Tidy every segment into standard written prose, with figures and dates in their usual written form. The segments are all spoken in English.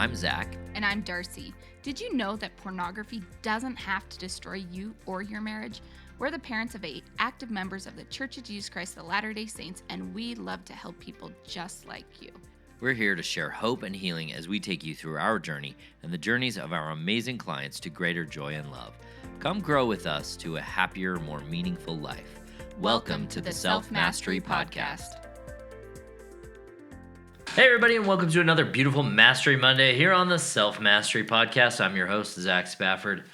I'm Zach. And I'm Darcy. Did you know that pornography doesn't have to destroy you or your marriage? We're the parents of 8 active members of the Church of Jesus Christ of Latter-day Saints, and we love to help people just like you. We're here to share hope and healing as we take you through our journey and the journeys of our amazing clients to greater joy and love. Come grow with us to a happier, more meaningful life. Welcome to the Self-Mastery Podcast. Hey everybody, and welcome to another beautiful Mastery Monday here on the Self-Mastery Podcast. I'm your host, Zach Spafford.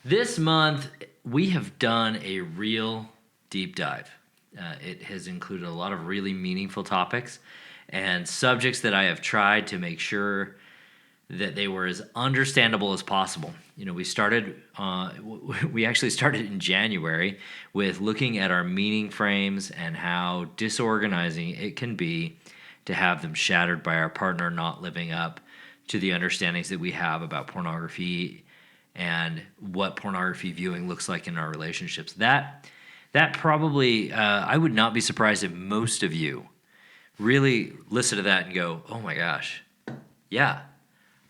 This month, we have done a real deep dive. It has included a lot of really meaningful topics and subjects that I have tried to make sure that they were as understandable as possible. You know, we actually started in January with looking at our meaning frames and how disorganizing it can be to have them shattered by our partner not living up to the understandings that we have about pornography and what pornography viewing looks like in our relationships. That probably, I would not be surprised if most of you really listen to that and go, oh my gosh, yeah,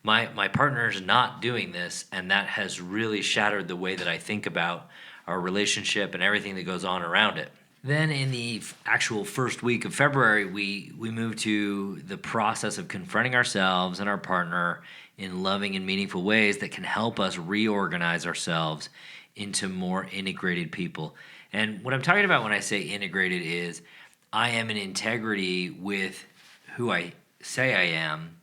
my partner's not doing this, and that has really shattered the way that I think about our relationship and everything that goes on around it. Then in the actual first week of February, we moved to the process of confronting ourselves and our partner in loving and meaningful ways that can help us reorganize ourselves into more integrated people. And what I'm talking about when I say integrated is I am in integrity with who I say I am,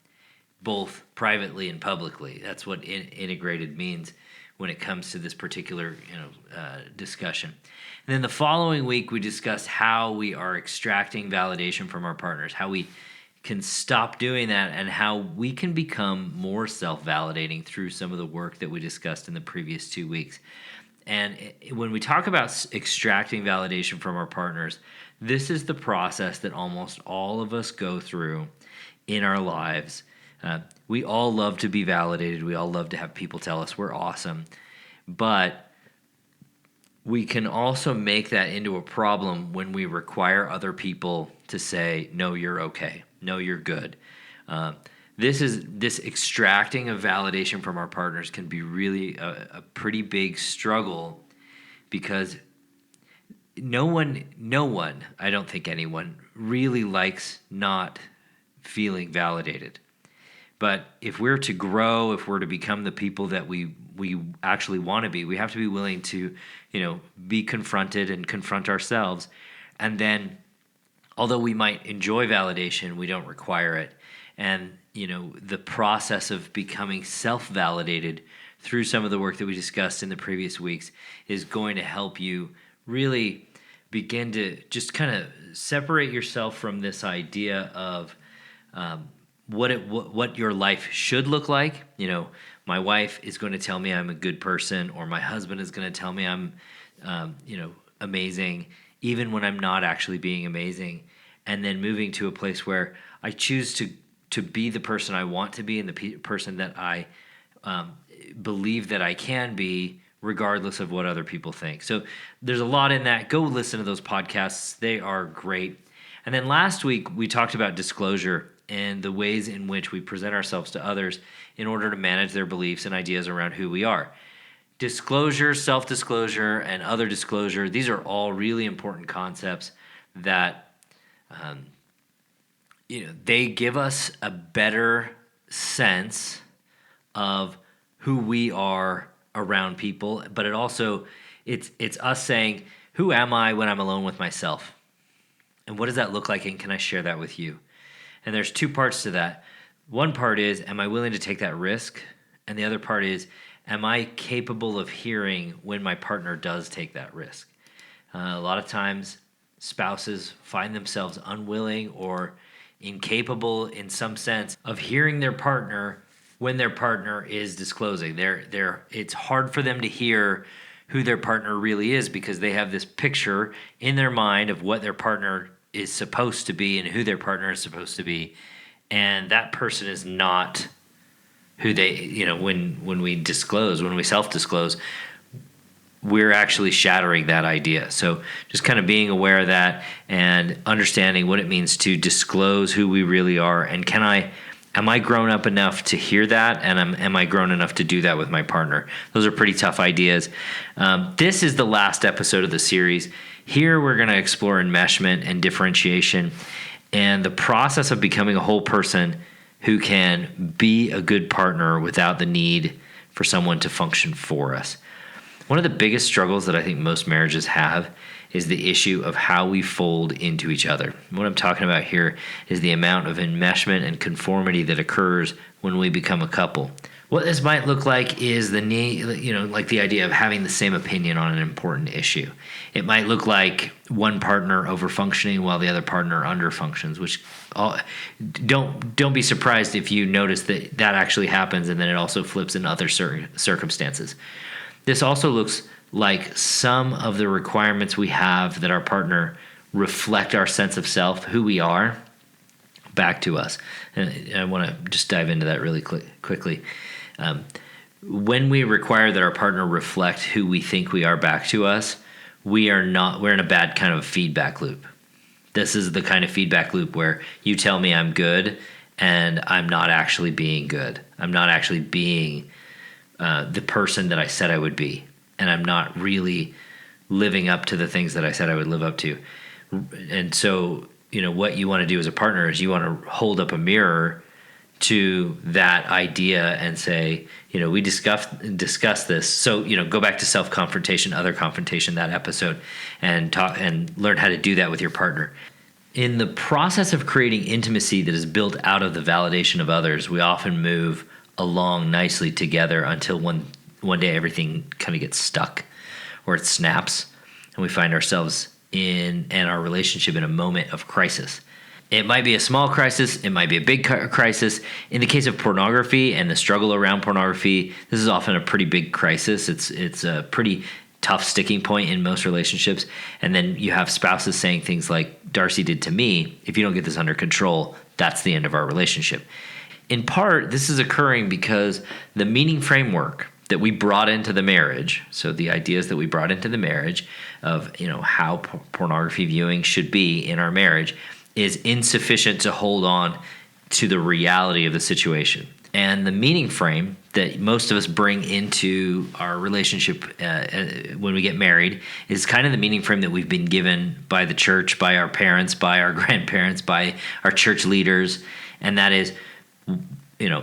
both privately and publicly. That's what integrated means when it comes to this particular discussion. And then the following week, we discussed how we are extracting validation from our partners, how we can stop doing that, and how we can become more self-validating through some of the work that we discussed in the previous 2 weeks. And when we talk about extracting validation from our partners, this is the process that almost all of us go through in our lives. We all love to be validated. We all love to have people tell us we're awesome. But we can also make that into a problem when we require other people to say, no, you're okay. No, you're good. This extracting of validation from our partners can be really a pretty big struggle, because no one, I don't think anyone really likes not feeling validated. But if we're to grow, if we're to become the people that we actually want to be, we have to be willing to, be confronted and confront ourselves. And then, although we might enjoy validation, we don't require it. And, the process of becoming self-validated through some of the work that we discussed in the previous weeks is going to help you really begin to just kind of separate yourself from this idea of what your life should look like. My wife is going to tell me I'm a good person, or my husband is going to tell me I'm, amazing, even when I'm not actually being amazing. And then moving to a place where I choose to be the person I want to be and the person that I believe that I can be, regardless of what other people think. So there's a lot in that. Go listen to those podcasts. They are great. And then last week, we talked about disclosure and the ways in which we present ourselves to others in order to manage their beliefs and ideas around who we are. Disclosure, self-disclosure, and other disclosure, these are all really important concepts that they give us a better sense of who we are around people, but it's us saying, who am I when I'm alone with myself? And what does that look like, and can I share that with you? And there's 2 parts to that. One part is, am I willing to take that risk? And the other part is, am I capable of hearing when my partner does take that risk? A lot of times, spouses find themselves unwilling or incapable in some sense of hearing their partner when their partner is disclosing. It's hard for them to hear who their partner really is, because they have this picture in their mind of what their partner is supposed to be and who their partner is supposed to be. And that person is not who they, when we self-disclose, we're actually shattering that idea. So just kind of being aware of that and understanding what it means to disclose who we really are, and can I Am I grown up enough to hear that? And am I grown enough to do that with my partner? Those are pretty tough ideas. This is the last episode of the series. Here we're going to explore enmeshment and differentiation and the process of becoming a whole person who can be a good partner without the need for someone to function for us. One of the biggest struggles that I think most marriages have is the issue of how we fold into each other. What I'm talking about here is the amount of enmeshment and conformity that occurs when we become a couple. What this might look like is the need, like the idea of having the same opinion on an important issue. It might look like one partner over-functioning while the other partner under-functions, which don't be surprised if you notice that actually happens, and then it also flips in other circumstances. This also looks like some of the requirements we have that our partner reflect our sense of self, who we are, back to us. And I want to just dive into that really quickly. When we require that our partner reflect who we think we are back to us, we're in a bad kind of feedback loop. This is the kind of feedback loop where you tell me I'm good and I'm not actually being good. I'm not actually being the person that I said I would be. And I'm not really living up to the things that I said I would live up to. And so, what you want to do as a partner is you want to hold up a mirror to that idea and say, we discuss this. So, go back to self-confrontation, other confrontation, that episode, and talk and learn how to do that with your partner. In the process of creating intimacy that is built out of the validation of others, we often move along nicely together until one day everything kind of gets stuck or it snaps and we find ourselves and our relationship in a moment of crisis. It might be a small crisis. It might be a big crisis. In the case of pornography and the struggle around pornography, this is often a pretty big crisis. It's a pretty tough sticking point in most relationships. And then you have spouses saying things like Darcy did to me, if you don't get this under control, that's the end of our relationship. In part, this is occurring because the meaning framework that we brought into the marriage, so the ideas that we brought into the marriage of how pornography viewing should be in our marriage, is insufficient to hold on to the reality of the situation. And the meaning frame that most of us bring into our relationship when we get married is kind of the meaning frame that we've been given by the church, by our parents, by our grandparents, by our church leaders, and that is,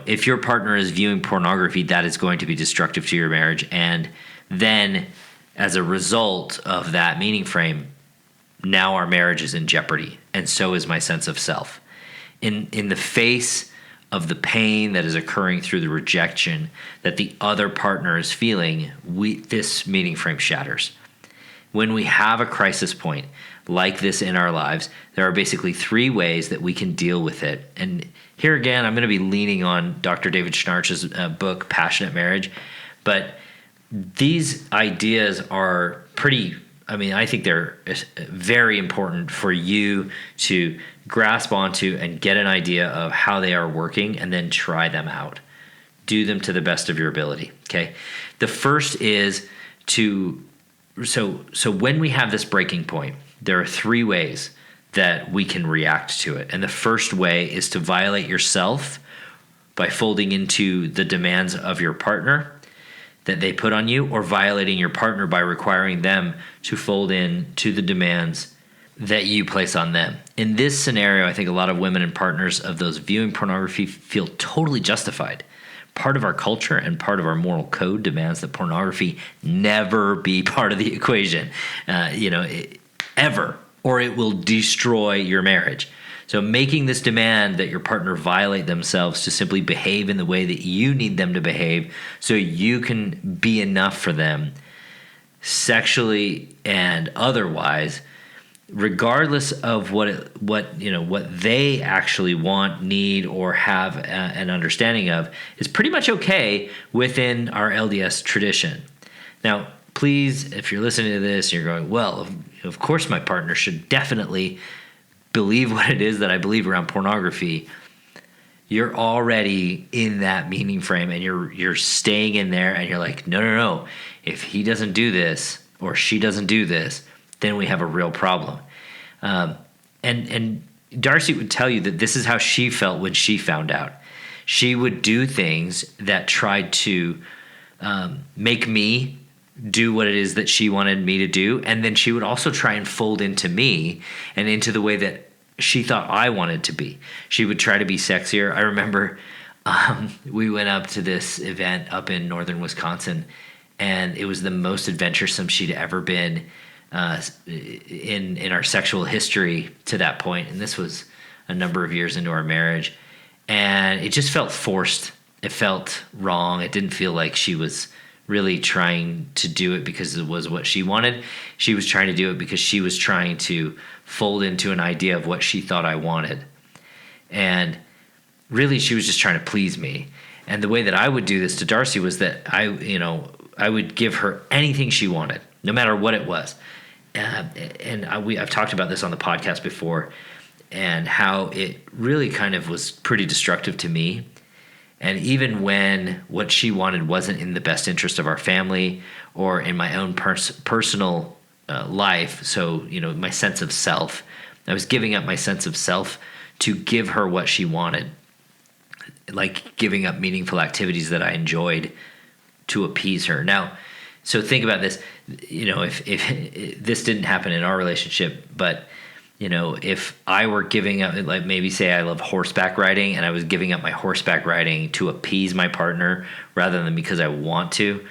if your partner is viewing pornography, that is going to be destructive to your marriage. And then as a result of that meaning frame, now our marriage is in jeopardy. And so is my sense of self. In the face of the pain that is occurring through the rejection that the other partner is feeling, this meaning frame shatters. When we have a crisis point like this in our lives, there are basically 3 ways that we can deal with it. And here again, I'm going to be leaning on Dr. David Schnarch's book, Passionate Marriage. But these ideas are I think they're very important for you to grasp onto and get an idea of how they are working and then try them out. Do them to the best of your ability, okay? The first is so when we have this breaking point, there are 3 ways that we can react to it. And the first way is to violate yourself by folding into the demands of your partner that they put on you, or violating your partner by requiring them to fold in to the demands that you place on them. In this scenario, I think a lot of women and partners of those viewing pornography feel totally justified. Part of our culture and part of our moral code demands that pornography never be part of the equation, ever, or it will destroy your marriage. So making this demand that your partner violate themselves to simply behave in the way that you need them to behave so you can be enough for them sexually and otherwise, regardless of what they actually want, need, or have an understanding of, is pretty much okay within our LDS tradition. Now, please, if you're listening to this, you're going, well, of course my partner should definitely believe what it is that I believe around pornography. You're already in that meaning frame and you're staying in there and you're like, no. If he doesn't do this or she doesn't do this, then we have a real problem. And Darcy would tell you that this is how she felt when she found out. She would do things that tried to make me do what it is that she wanted me to do. And then she would also try and fold into me and into the way that she thought I wanted to be. She would try to be sexier. I remember we went up to this event up in northern Wisconsin, and it was the most adventuresome she'd ever been in our sexual history to that point. And this was a number of years into our marriage. And it just felt forced. It felt wrong. It didn't feel like she was really trying to do it because it was what she wanted. She was trying to do it because she was trying to fold into an idea of what she thought I wanted. And really, she was just trying to please me. And the way that I would do this to Darcy was that I would give her anything she wanted, no matter what it was. I've talked about this on the podcast before, and how it really kind of was pretty destructive to me. And even when what she wanted wasn't in the best interest of our family or in my own personal life, so, my sense of self, I was giving up my sense of self to give her what she wanted, like giving up meaningful activities that I enjoyed to appease her. Now, so think about this, if this didn't happen in our relationship, but if I were giving up, like maybe say I love horseback riding and I was giving up my horseback riding to appease my partner rather than because I want to,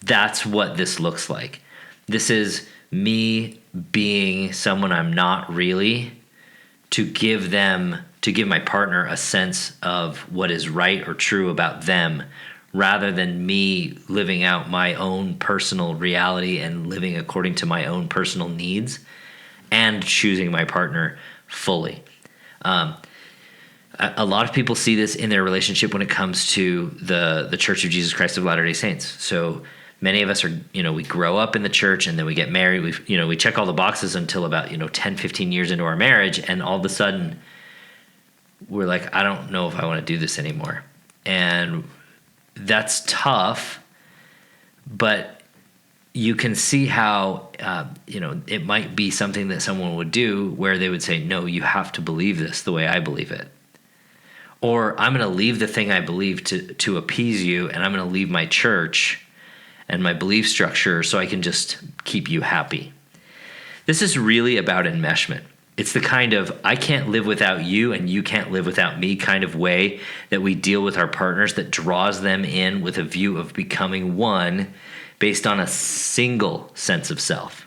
that's what this looks like. This is me being someone I'm not really to give my partner a sense of what is right or true about them, rather than me living out my own personal reality and living according to my own personal needs and choosing my partner fully. A lot of people see this in their relationship when it comes to the Church of Jesus Christ of Latter-day Saints. So many of us are, we grow up in the church and then we get married. We check all the boxes until about, 10, 15 years into our marriage. And all of a sudden we're like, I don't know if I want to do this anymore. And that's tough, but you can see how, it might be something that someone would do where they would say, no, you have to believe this the way I believe it. Or I'm going to leave the thing I believe to appease you, and I'm going to leave my church and my belief structure so I can just keep you happy. This is really about enmeshment. It's the kind of I can't live without you and you can't live without me kind of way that we deal with our partners, that draws them in with a view of becoming one based on a single sense of self.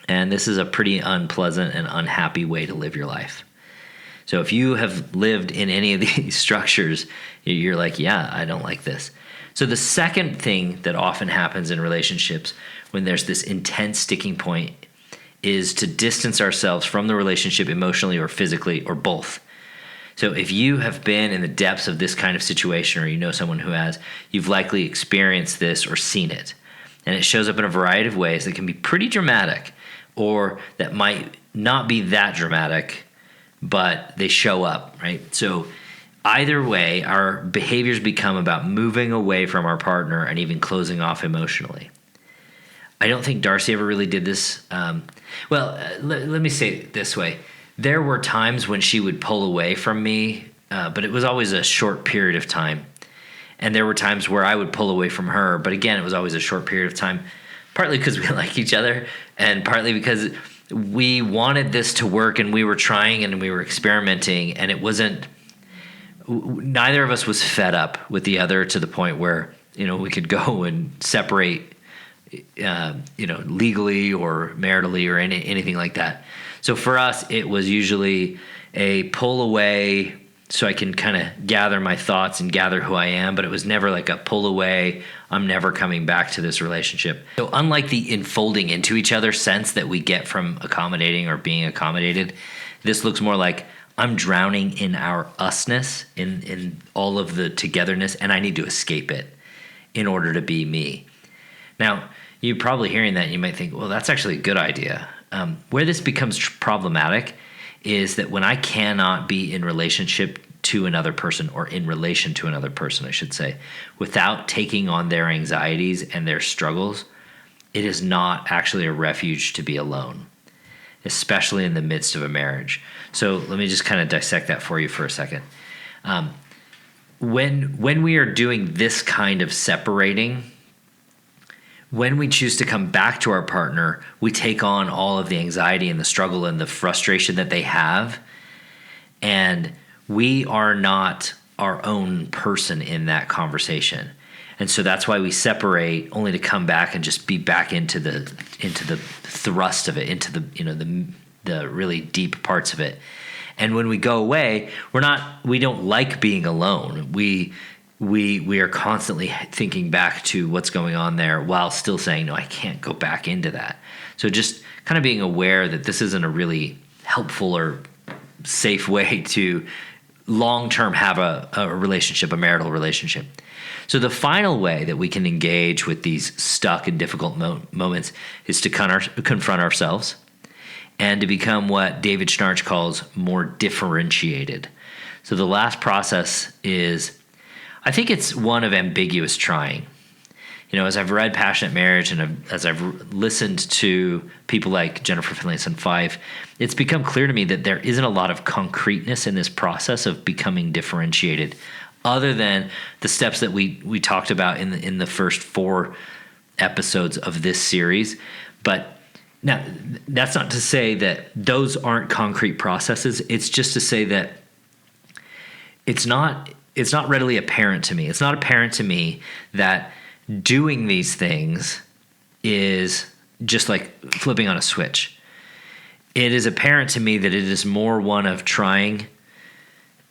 And this is a pretty unpleasant and unhappy way to live your life. So if you have lived in any of these structures, you're like, yeah, I don't like this. So the second thing that often happens in relationships when there's this intense sticking point is to distance ourselves from the relationship emotionally or physically or both. So if you have been in the depths of this kind of situation, or you know someone who has, you've likely experienced this or seen it. And it shows up in a variety of ways that can be pretty dramatic, or that might not be that dramatic, but they show up, right? So either way, our behaviors become about moving away from our partner and even closing off emotionally. I don't think Darcy ever really did this. Let me say it this way. There were times when she would pull away from me, but it was always a short period of time. And there were times where I would pull away from her, but again, it was always a short period of time, partly because we like each other and partly because we wanted this to work and we were trying and we were experimenting, and it wasn't, neither of us was fed up with the other to the point where, we could go and separate, legally or maritally or anything like that. So for us, it was usually a pull away so I can kind of gather my thoughts and gather who I am, but it was never like a pull away, I'm never coming back to this relationship. So unlike the enfolding into each other sense that we get from accommodating or being accommodated, this looks more like I'm drowning in our usness, in all of the togetherness, and I need to escape it in order to be me. Now, you're probably hearing that and you might think, well, that's actually a good idea. Where this becomes problematic is that when I cannot be in relationship to another person, or in relation to another person, I should say, without taking on their anxieties and their struggles, it is not actually a refuge to be alone. especially in the midst of a marriage. So let me just kind of dissect that for you for a second. When we are doing this kind of separating, when we choose to come back to our partner, we take on all of the anxiety and the struggle and the frustration that they have. And we are not our own person in that conversation. And so that's why we separate, only to come back and just be back into the thrust of it, into the really deep parts of it. And when we go away, we don't like being alone. We are constantly thinking back to what's going on there while still saying, no, I can't go back into that. So just kind of being aware that this isn't a really helpful or safe way to long-term have a relationship, a marital relationship. So the final way that we can engage with these stuck and difficult moments is to confront ourselves and to become what David Schnarch calls more differentiated. So the last process is, I think it's one of ambiguous trying. As I've read Passionate Marriage and as I've listened to people like Jennifer Finlayson Fife, it's become clear to me that there isn't a lot of concreteness in this process of becoming differentiated, other than the steps that we talked about in the first 4 episodes of this series. But now, that's not to say that those aren't concrete processes. It's just to say that it's not readily apparent to me. It's not apparent to me that doing these things is just like flipping on a switch. It is apparent to me that it is more one of trying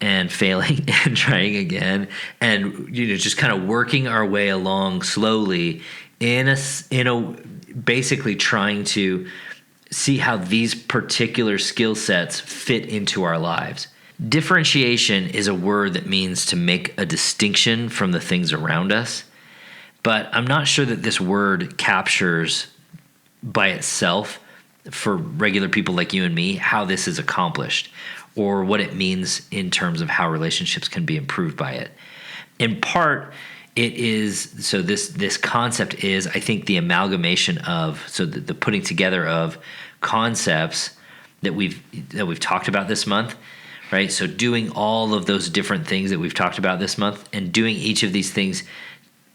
and failing and trying again, and just kind of working our way along slowly in a basically trying to see how these particular skill sets fit into our lives. Differentiation is a word that means to make a distinction from the things around us, but I'm not sure that this word captures by itself, for regular people like you and me, how this is accomplished or what it means in terms of how relationships can be improved by it. In part, it is, so this concept is, I think, the amalgamation of, so the putting together of concepts that we've talked about this month, right? So doing all of those different things that we've talked about this month and doing each of these things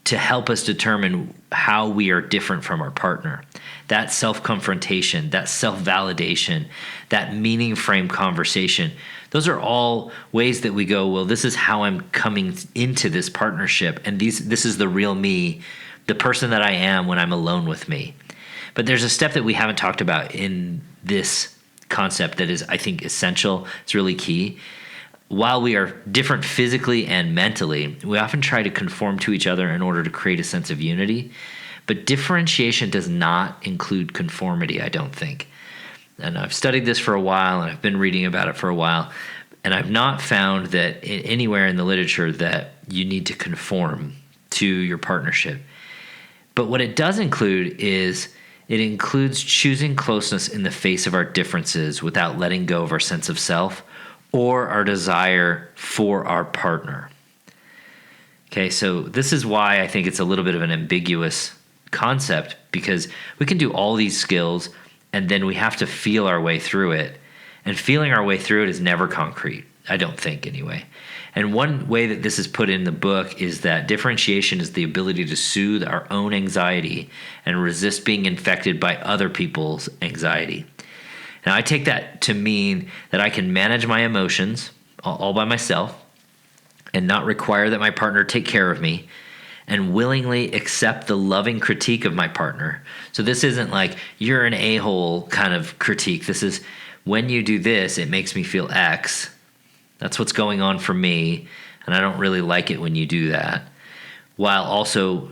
to help us determine how we are different from our partner. That self-confrontation, that self-validation, that meaning frame conversation, those are all ways that we go, well, this is how I'm coming into this partnership, and this is the real me, the person that I am when I'm alone with me. But there's a step that we haven't talked about in this concept that is, I think, essential. It's really key. While we are different physically and mentally, we often try to conform to each other in order to create a sense of unity. But differentiation does not include conformity, I don't think. And I've studied this for a while, and I've been reading about it for a while, and I've not found that anywhere in the literature that you need to conform to your partnership. But what it does include is it includes choosing closeness in the face of our differences without letting go of our sense of self or our desire for our partner. Okay, so this is why I think it's a little bit of an ambiguous concept, because we can do all these skills and then we have to feel our way through it. And feeling our way through it is never concrete, I don't think anyway. And one way that this is put in the book is that differentiation is the ability to soothe our own anxiety and resist being infected by other people's anxiety. Now, I take that to mean that I can manage my emotions all by myself and not require that my partner take care of me, and willingly accept the loving critique of my partner. So this isn't like, you're an a-hole kind of critique. This is, when you do this, it makes me feel X. That's what's going on for me, and I don't really like it when you do that. While also,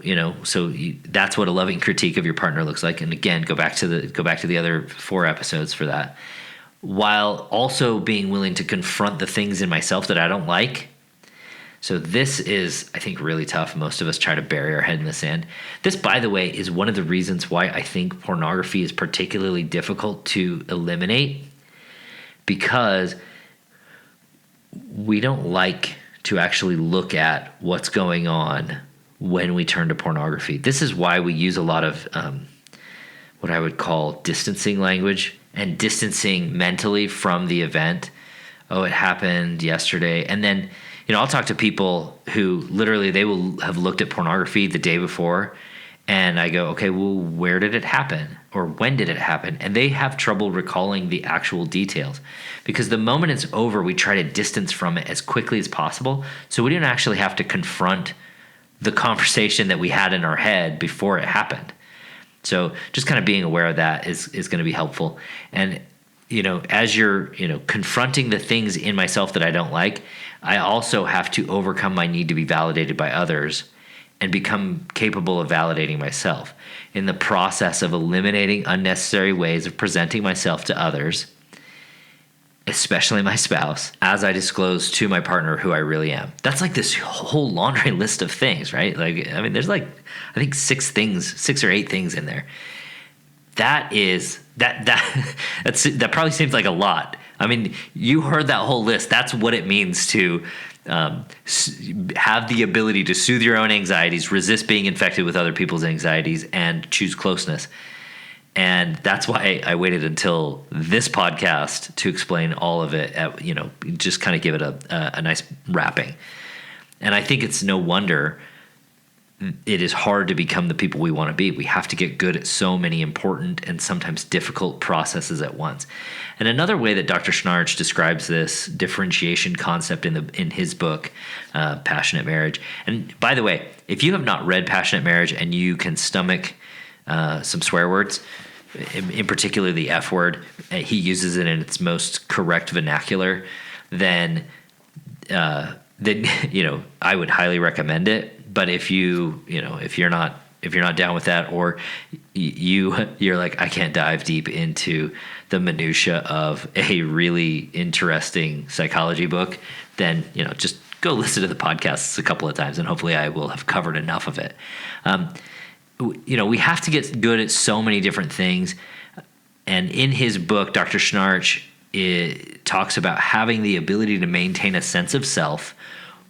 that's what a loving critique of your partner looks like. And again, go back to the other 4 episodes for that. While also being willing to confront the things in myself that I don't like. So this is, I think, really tough. Most of us try to bury our head in the sand. This, by the way, is one of the reasons why I think pornography is particularly difficult to eliminate, because we don't like to actually look at what's going on when we turn to pornography. This is why we use a lot of what I would call distancing language. and distancing mentally from the event. Oh, it happened yesterday. And then, I'll talk to people who literally they will have looked at pornography the day before, and I go, okay, well, where did it happen? Or when did it happen? And they have trouble recalling the actual details, because the moment it's over, we try to distance from it as quickly as possible, so we don't actually have to confront the conversation that we had in our head before it happened. So just kind of being aware of that is going to be helpful. And as you're confronting the things in myself that I don't like, I also have to overcome my need to be validated by others and become capable of validating myself. In the process of eliminating unnecessary ways of presenting myself to others, especially my spouse, as I disclose to my partner who I really am. That's like this whole laundry list of things, right? There's I think 6 or 8 things in there. That probably seems like a lot. You heard that whole list. That's what it means to have the ability to soothe your own anxieties, resist being infected with other people's anxieties, and choose closeness. And that's why I waited until this podcast to explain all of it, just kind of give it a nice wrapping. And I think it's no wonder it is hard to become the people we want to be. We have to get good at so many important and sometimes difficult processes at once. And another way that Dr. Schnarch describes this differentiation concept in his book, Passionate Marriage. And by the way, if you have not read Passionate Marriage and you can stomach some swear words, in particular the F word, he uses it in its most correct vernacular, then I would highly recommend it. But if you're not down with that, or you're like, I can't dive deep into the minutia of a really interesting psychology book, then just go listen to the podcasts a couple of times, and hopefully I will have covered enough of it. We have to get good at so many different things. And in his book, Dr. Schnarch talks about having the ability to maintain a sense of self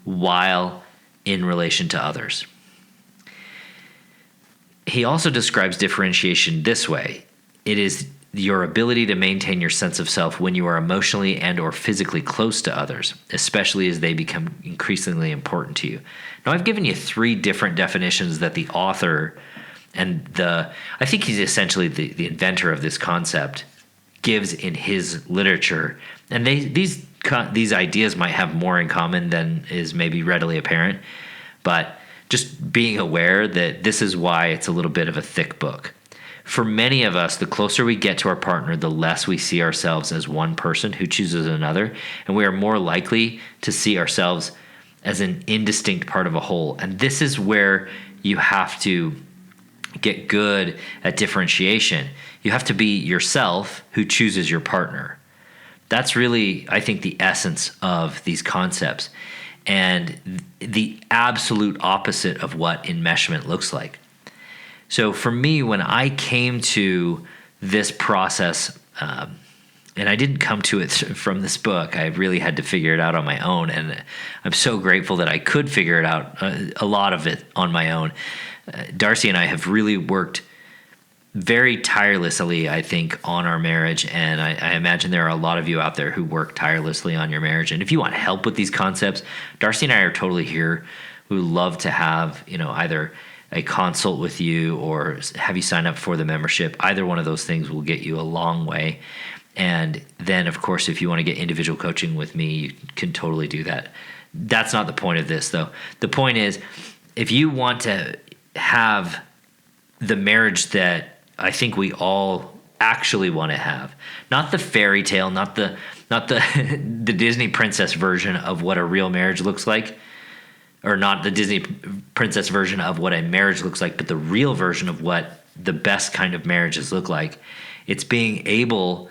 while in relation to others. He also describes differentiation this way. It is your ability to maintain your sense of self when you are emotionally and or physically close to others, especially as they become increasingly important to you. Now, I've given you 3 different definitions that the author and I think he's essentially the inventor of this concept gives in his literature. And these ideas might have more in common than is maybe readily apparent, but just being aware that this is why it's a little bit of a thick book. For many of us, the closer we get to our partner, the less we see ourselves as one person who chooses another, and we are more likely to see ourselves as an indistinct part of a whole. And this is where you have to get good at differentiation. You have to be yourself who chooses your partner. That's really, I think, the essence of these concepts, and the absolute opposite of what enmeshment looks like. So for me, when I came to this process, and I didn't come to it from this book, I really had to figure it out on my own, and I'm so grateful that I could figure it out, a lot of it on my own. Darcy and I have really worked very tirelessly, I think, on our marriage, and I imagine there are a lot of you out there who work tirelessly on your marriage. And if you want help with these concepts, Darcy and I are totally here. We would love to have either a consult with you or have you sign up for the membership. Either one of those things will get you a long way. And then, of course, if you want to get individual coaching with me, you can totally do that. That's not the point of this, though. The point is, if you want to have the marriage that I think we all actually want to have, not the fairy tale, not the the Disney princess version of what a real marriage looks like, or not the Disney princess version of what a marriage looks like, but the real version of what the best kind of marriages look like. It's being able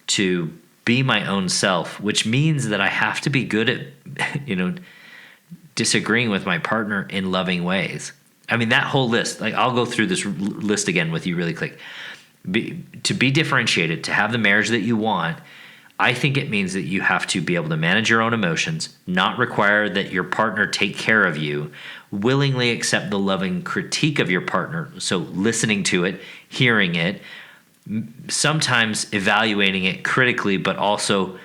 to be my own self, which means that I have to be good at, disagreeing with my partner in loving ways. That whole list, I'll go through this list again with you really quick. To be differentiated, to have the marriage that you want, I think it means that you have to be able to manage your own emotions, not require that your partner take care of you, willingly accept the loving critique of your partner, so listening to it, hearing it, sometimes evaluating it critically, but also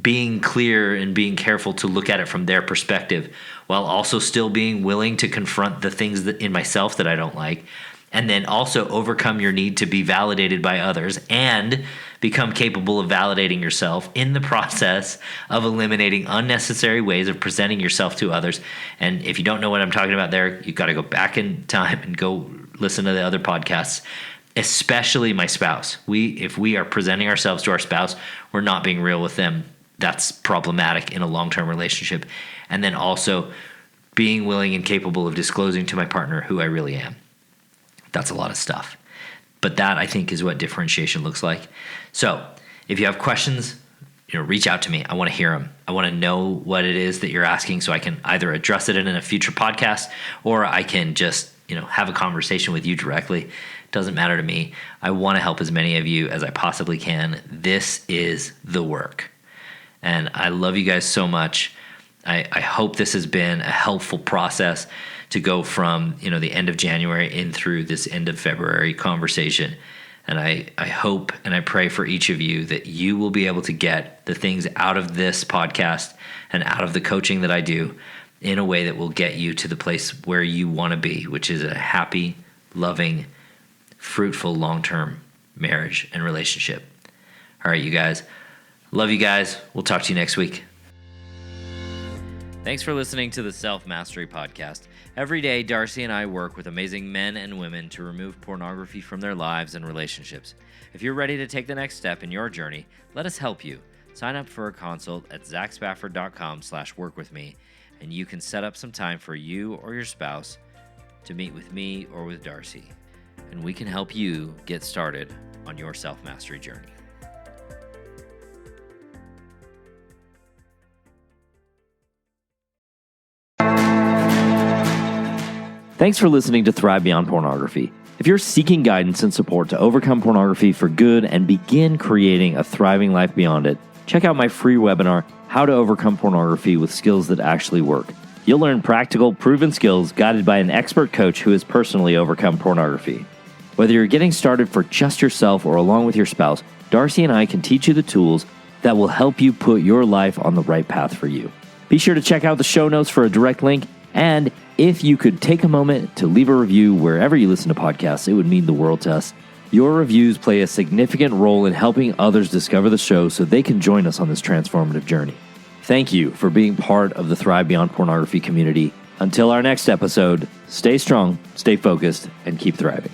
being clear and being careful to look at it from their perspective, while also still being willing to confront the things that in myself that I don't like, and then also overcome your need to be validated by others and become capable of validating yourself in the process of eliminating unnecessary ways of presenting yourself to others. And if you don't know what I'm talking about there, you've got to go back in time and go listen to the other podcasts, especially my spouse. If we are presenting ourselves to our spouse, we're not being real with them. That's problematic in a long-term relationship. And then also being willing and capable of disclosing to my partner who I really am. That's a lot of stuff. But that, I think, is what differentiation looks like. So if you have questions, reach out to me. I want to hear them. I want to know what it is that you're asking so I can either address it in a future podcast, or I can just, have a conversation with you directly. Doesn't matter to me. I want to help as many of you as I possibly can. This is the work. And I love you guys so much. I hope this has been a helpful process to go from, the end of January in through this end of February conversation. And I hope and I pray for each of you that you will be able to get the things out of this podcast and out of the coaching that I do in a way that will get you to the place where you want to be, which is a happy, loving, fruitful, long-term marriage and relationship. All right, you guys. Love you guys. We'll talk to you next week. Thanks for listening to the Self-Mastery Podcast. Every day, Darcy and I work with amazing men and women to remove pornography from their lives and relationships. If you're ready to take the next step in your journey, let us help you. Sign up for a consult at zachspafford.com/workwithme, and you can set up some time for you or your spouse to meet with me or with Darcy, and we can help you get started on your self-mastery journey. Thanks for listening to Thrive Beyond Pornography. If you're seeking guidance and support to overcome pornography for good and begin creating a thriving life beyond it, check out my free webinar, How to Overcome Pornography with Skills That Actually Work. You'll learn practical, proven skills guided by an expert coach who has personally overcome pornography. Whether you're getting started for just yourself or along with your spouse, Darcy and I can teach you the tools that will help you put your life on the right path for you. Be sure to check out the show notes for a direct link, and if you could take a moment to leave a review wherever you listen to podcasts, it would mean the world to us. Your reviews play a significant role in helping others discover the show so they can join us on this transformative journey. Thank you for being part of the Thrive Beyond Pornography community. Until our next episode, stay strong, stay focused, and keep thriving.